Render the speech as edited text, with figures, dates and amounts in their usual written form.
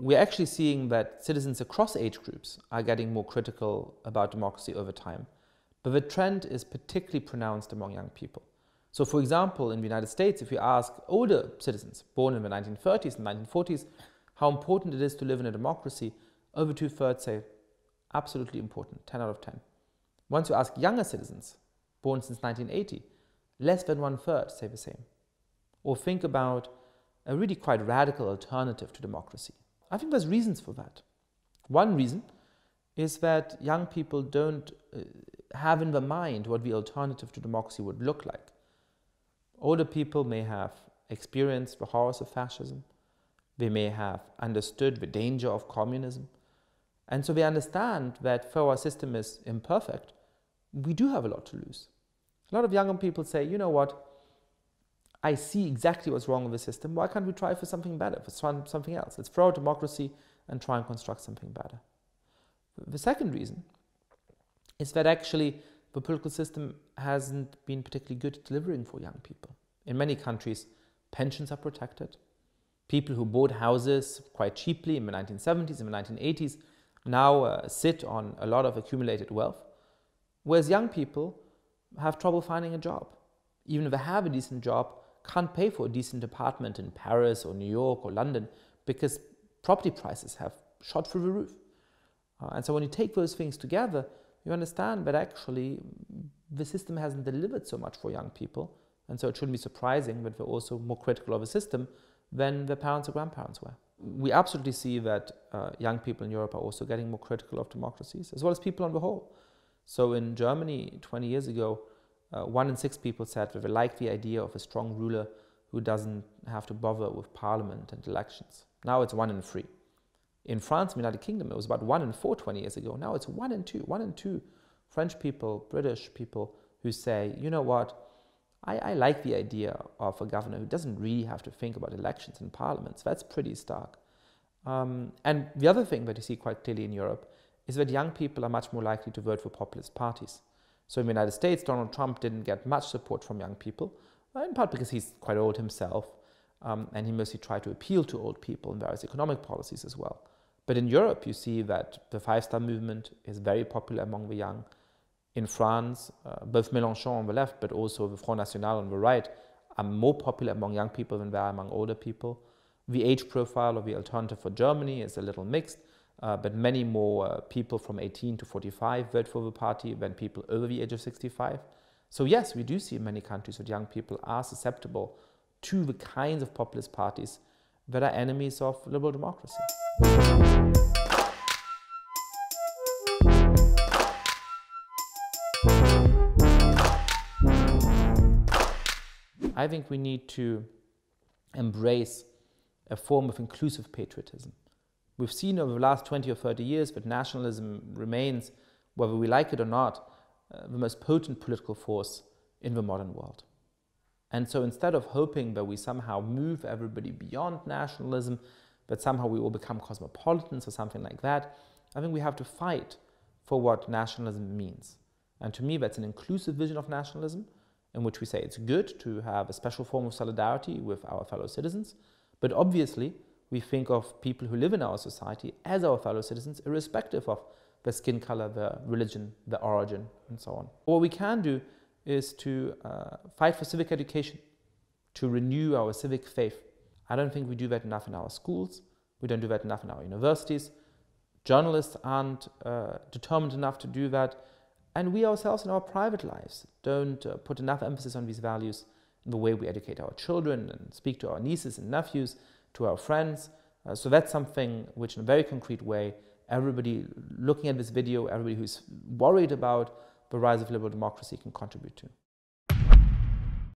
we're actually seeing that citizens across age groups are getting more critical about democracy over time. But the trend is particularly pronounced among young people. So for example, in the United States, if you ask older citizens born in the 1930s and 1940s how important it is to live in a democracy, over 2/3 say absolutely important, 10 out of 10. Once you ask younger citizens born since 1980, less than 1/3 say the same. Or think about a really quite radical alternative to democracy. I think there's reasons for that. One reason is that young people don't have in their mind what the alternative to democracy would look like. Older people may have experienced the horrors of fascism. They may have understood the danger of communism. And so they understand that though our system is imperfect, we do have a lot to lose. A lot of younger people say, you know what, I see exactly what's wrong with the system. Why can't we try for something better, for something else? Let's throw out democracy and try and construct something better. The second reason is that actually the political system hasn't been particularly good at delivering for young people. In many countries, pensions are protected. People who bought houses quite cheaply in the 1970s and the 1980s now sit on a lot of accumulated wealth, whereas young people have trouble finding a job. Even if they have a decent job, can't pay for a decent apartment in Paris or New York or London because property prices have shot through the roof. And so when you take those things together, you understand that actually the system hasn't delivered so much for young people, and so it shouldn't be surprising that they're also more critical of the system than their parents or grandparents were. We absolutely see that young people in Europe are also getting more critical of democracies, as well as people on the whole. So in Germany 20 years ago, 1 in 6 people said that they like the idea of a strong ruler who doesn't have to bother with parliament and elections. Now it's 1 in 3. In France, the United Kingdom, it was about 1 in 4 20 years ago. Now it's 1 in 2. 1 in 2 French people, British people who say, you know what, I like the idea of a governor who doesn't really have to think about elections and parliaments. That's pretty stark. And the other thing that you see quite clearly in Europe is that young people are much more likely to vote for populist parties. So in the United States, Donald Trump didn't get much support from young people, in part because he's quite old himself, and he mostly tried to appeal to old people in various economic policies as well. But in Europe, you see that the Five-Star Movement is very popular among the young. In France, both Mélenchon on the left, but also the Front National on the right, are more popular among young people than they are among older people. The age profile of the alternative for Germany is a little mixed, but many more people from 18 to 45 vote for the party than people over the age of 65. So yes, we do see in many countries that young people are susceptible to the kinds of populist parties that are enemies of liberal democracy. I think we need to embrace a form of inclusive patriotism. We've seen over the last 20 or 30 years that nationalism remains, whether we like it or not, the most potent political force in the modern world. And so instead of hoping that we somehow move everybody beyond nationalism, that somehow we all become cosmopolitans or something like that, I think we have to fight for what nationalism means. And to me, that's an inclusive vision of nationalism, in which we say it's good to have a special form of solidarity with our fellow citizens, but obviously we think of people who live in our society as our fellow citizens, irrespective of their skin color, their religion, their origin, and so on. What we can do is to fight for civic education, to renew our civic faith. I don't think we do that enough in our schools. We don't do that enough in our universities. Journalists aren't determined enough to do that. And we ourselves in our private lives don't put enough emphasis on these values in the way we educate our children and speak to our nieces and nephews, to our friends. So that's something which in a very concrete way, everybody looking at this video, everybody who's worried about the rise of liberal democracy can contribute to.